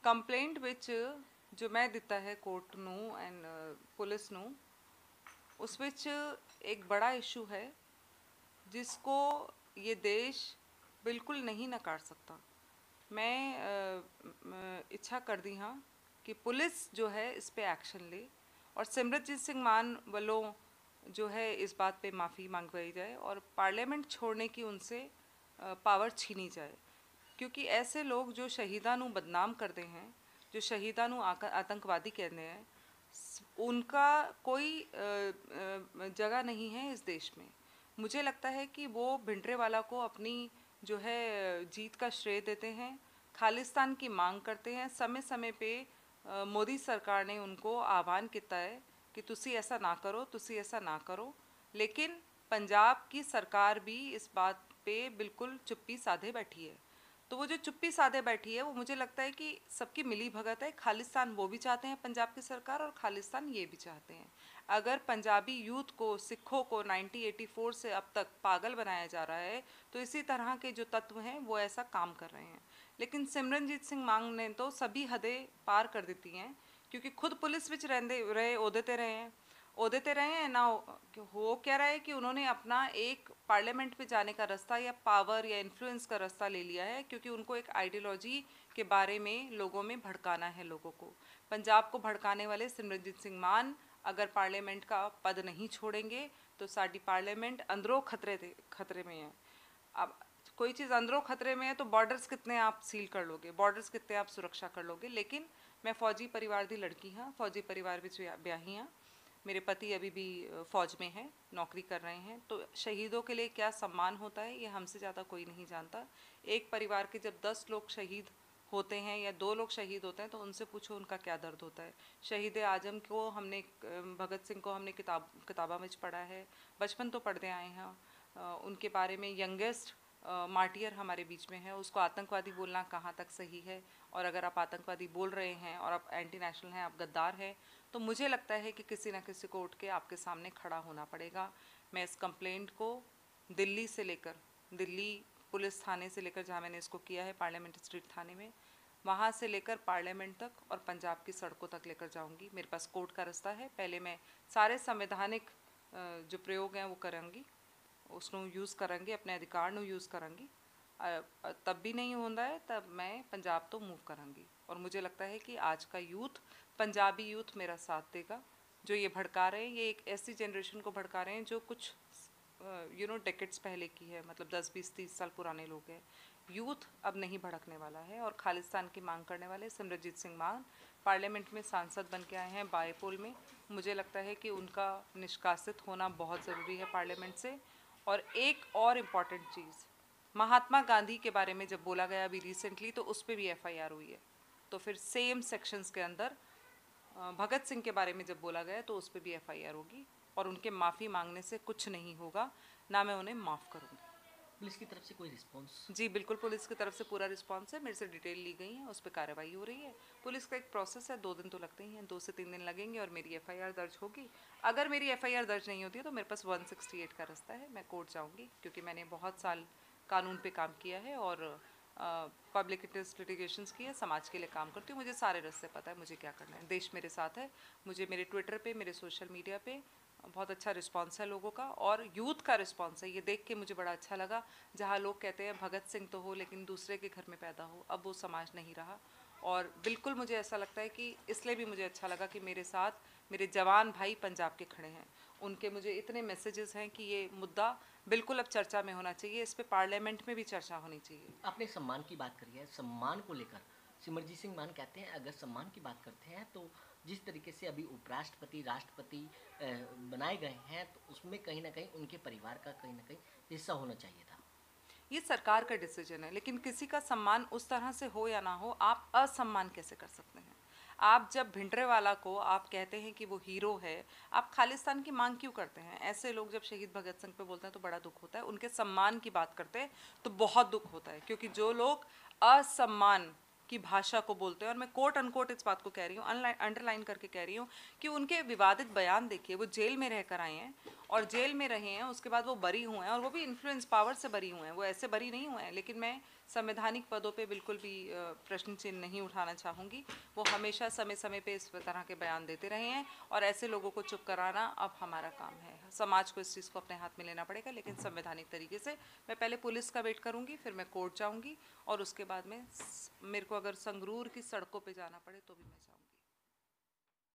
Complaint ਵਿੱਚ ਜੋ ਮੈਂ ਦਿੱਤਾ ਹੈ ਕੋਰਟ ਨੂੰ ਐਂਡ ਪੁਲਿਸ ਨੂੰ, ਉਸ ਵਿੱਚ एक बड़ा इशू है जिसको ये देश बिल्कुल नहीं नकार सकता। मैं इच्छा कर दी हाँ कि पुलिस जो है इस पे एक्शन ले और सिमरनजीत सिंह मान वालों जो है इस बात पे माफ़ी मांगवाई जाए और पार्लियामेंट छोड़ने की उनसे पावर छीनी जाए, क्योंकि ऐसे लोग जो शहीदा नू बदनाम करते हैं, जो शहीदा नू आतंकवादी कहते हैं, उनका कोई जगह नहीं है इस देश में। मुझे लगता है कि वो भिंडरेवाला को अपनी जो है जीत का श्रेय देते हैं, खालिस्तान की मांग करते हैं। समय समय पे मोदी सरकार ने उनको आह्वान किया है कि तुसी ऐसा ना करो, तुसी ऐसा ना करो, लेकिन पंजाब की सरकार भी इस बात पे बिल्कुल चुप्पी साधे बैठी है। तो वो जो चुप्पी साधे बैठी है वो मुझे लगता है कि सबकी मिली भगत है। खालिस्तान वो भी चाहते हैं पंजाब की सरकार, और खालिस्तान ये भी चाहते हैं। अगर पंजाबी यूथ को, सिखों को 1984 से अब तक पागल बनाया जा रहा है, तो इसी तरह के जो तत्व हैं वो ऐसा काम कर रहे हैं। लेकिन सिमरनजीत सिंह मान ने तो सभी हदें पार कर दी हैं, क्योंकि खुद पुलिस विच रहते रहे, ओहदे ते रहे हैं ना। हो क्या रहा है कि उन्होंने अपना एक पार्लियामेंट पे जाने का रास्ता या पावर या इन्फ्लुएंस का रास्ता ले लिया है, क्योंकि उनको एक आइडियोलॉजी के बारे में लोगों में भड़काना है। लोगों को, पंजाब को भड़काने वाले सिमरनजीत सिंह मान अगर पार्लियामेंट का पद नहीं छोड़ेंगे तो साडी पार्लियामेंट अंदरों खतरे में है। अब कोई चीज़ अंदरों खतरे में है तो बॉर्डर्स कितने आप सील कर लोगे, बॉर्डर्स कितने आप सुरक्षा कर लोगे। लेकिन मैं फौजी परिवार की लड़की हाँ, फौजी परिवार में ब्याही हाँ। मेरे पति अभी भी फ़ौज में हैं, नौकरी कर रहे हैं। तो शहीदों के लिए क्या सम्मान होता है ये हमसे ज़्यादा कोई नहीं जानता। एक परिवार के जब 10 लोग शहीद होते हैं या 2 लोग शहीद होते हैं तो उनसे पूछो उनका क्या दर्द होता है। शहीद आजम को हमने, भगत सिंह को हमने किताबा में पढ़ा है, बचपन तो पढ़ते आए हैं उनके बारे में। यंगेस्ट मार्टियर हमारे बीच में है, उसको आतंकवादी बोलना कहाँ तक सही है? और अगर आप आतंकवादी बोल रहे हैं और आप एंटी नेशनल हैं, आप गद्दार हैं, तो मुझे लगता है कि किसी न किसी को उठ के आपके सामने खड़ा होना पड़ेगा। मैं इस कंप्लेंट को दिल्ली से लेकर, दिल्ली पुलिस थाने से लेकर जहाँ मैंने इसको किया है पार्लियामेंट स्ट्रीट थाने में, वहाँ से लेकर पार्लियामेंट तक और पंजाब की सड़कों तक लेकर जाऊँगी। मेरे पास कोर्ट का रास्ता है। पहले मैं सारे संवैधानिक जो प्रयोग हैं वो करूँगी, उसनों यूज़ करूँगी, अपने अधिकार ਨੂੰ यूज़ करूँगी। तब भी नहीं होता है तब मैं पंजाब तो मूव करूँगी। और मुझे लगता है कि आज का यूथ, पंजाबी यूथ मेरा साथ देगा। जो ये भड़का रहे हैं, ये एक ऐसी जनरेशन को भड़का रहे हैं जो कुछ डेकेड्स पहले की है, मतलब 10, 20, 30 साल पुराने लोग हैं। यूथ अब नहीं भड़कने वाला है। और खालिस्तान की मांग करने वाले सिमरनजीत सिंह मान पार्लियामेंट में सांसद बन के आए हैं बायपोल में। मुझे लगता है कि उनका निष्कासित होना बहुत ज़रूरी है पार्लियामेंट से। और एक और इम्पॉर्टेंट चीज़, महात्मा गांधी के बारे में जब बोला गया अभी रिसेंटली, तो उस पर भी एफआईआर हुई है। तो फिर सेम सेक्शंस के अंदर भगत सिंह के बारे में जब बोला गया तो उस पर भी एफआईआर होगी। और उनके माफ़ी मांगने से कुछ नहीं होगा, ना मैं उन्हें माफ़ करूँगी। पुलिस की तरफ से कोई रिस्पांस? जी बिल्कुल, पुलिस की तरफ से पूरा रिस्पांस है। मेरे से डिटेल ली गई है, उस पर कार्रवाई हो रही है। पुलिस का एक प्रोसेस है, 2 दिन तो लगते ही हैं, 2 से 3 दिन लगेंगे और मेरी एफआईआर दर्ज होगी। अगर मेरी एफआईआर दर्ज नहीं होती है तो मेरे पास 168 का रास्ता है, मैं कोर्ट जाऊँगी, क्योंकि मैंने बहुत साल कानून पे काम किया है और पब्लिक इंटरेस्ट लिटिगेशंस की है, समाज के लिए काम करती हूँ। मुझे सारे रास्ते पता है मुझे क्या करना है। देश मेरे साथ है। मुझे मेरे ट्विटर पे, मेरे सोशल मीडिया पे बहुत अच्छा रिस्पांस है लोगों का, और यूथ का रिस्पांस है। ये देख के मुझे बड़ा अच्छा लगा। जहाँ लोग कहते हैं भगत सिंह तो हो लेकिन दूसरे के घर में पैदा हो, अब वो समाज नहीं रहा। और बिल्कुल मुझे ऐसा लगता है कि इसलिए भी मुझे अच्छा लगा कि मेरे साथ मेरे जवान भाई पंजाब के खड़े हैं। उनके मुझे इतने मैसेजेस हैं कि ये मुद्दा बिल्कुल अब चर्चा में होना चाहिए, इस पर पार्लियामेंट में भी चर्चा होनी चाहिए। आपने सम्मान की बात करी है, सम्मान को लेकर सिमरजीत सिंह मान कहते हैं अगर सम्मान की बात करते हैं तो जिस तरीके से अभी उपराष्ट्रपति, राष्ट्रपति बनाए गए हैं तो उसमें कहीं ना कहीं उनके परिवार का कहीं ना कहीं हिस्सा होना चाहिए था। ये सरकार का डिसीजन है, लेकिन किसी का सम्मान उस तरह से हो या ना हो, आप असम्मान कैसे कर सकते हैं? आप जब भिंडरेवाला को आप कहते हैं कि वो हीरो है, आप खालिस्तान की मांग क्यों करते हैं? ऐसे लोग जब शहीद भगत सिंह पे बोलते हैं तो बड़ा दुख होता है। उनके सम्मान की बात करते हैं तो बहुत दुख होता है, क्योंकि जो लोग असम्मान की भाषा को बोलते हैं, और मैं कोट अनकोट इस बात को कह रही हूँ, अंडरलाइन करके कह रही हूँ कि उनके विवादित बयान देखिए। वो जेल में रहकर आए हैं और जेल में रहे हैं, उसके बाद वो बरी हुए हैं, और वो भी इन्फ्लुएंस पावर से बरी हुए हैं, वो ऐसे बरी नहीं हुए हैं। लेकिन मैं संवैधानिक पदों पे बिल्कुल भी प्रश्न चिन्ह नहीं उठाना चाहूँगी। वो हमेशा समय समय पे इस तरह के बयान देते रहे हैं और ऐसे लोगों को चुप कराना अब हमारा काम है। समाज को इस चीज़ को अपने हाथ में लेना पड़ेगा, लेकिन संवैधानिक तरीके से। मैं पहले पुलिस का वेट करूँगी, फिर मैं कोर्ट जाऊँगी और उसके बाद में मेरे को अगर संगरूर की सड़कों पर जाना पड़े तो भी मैं जाऊँगी।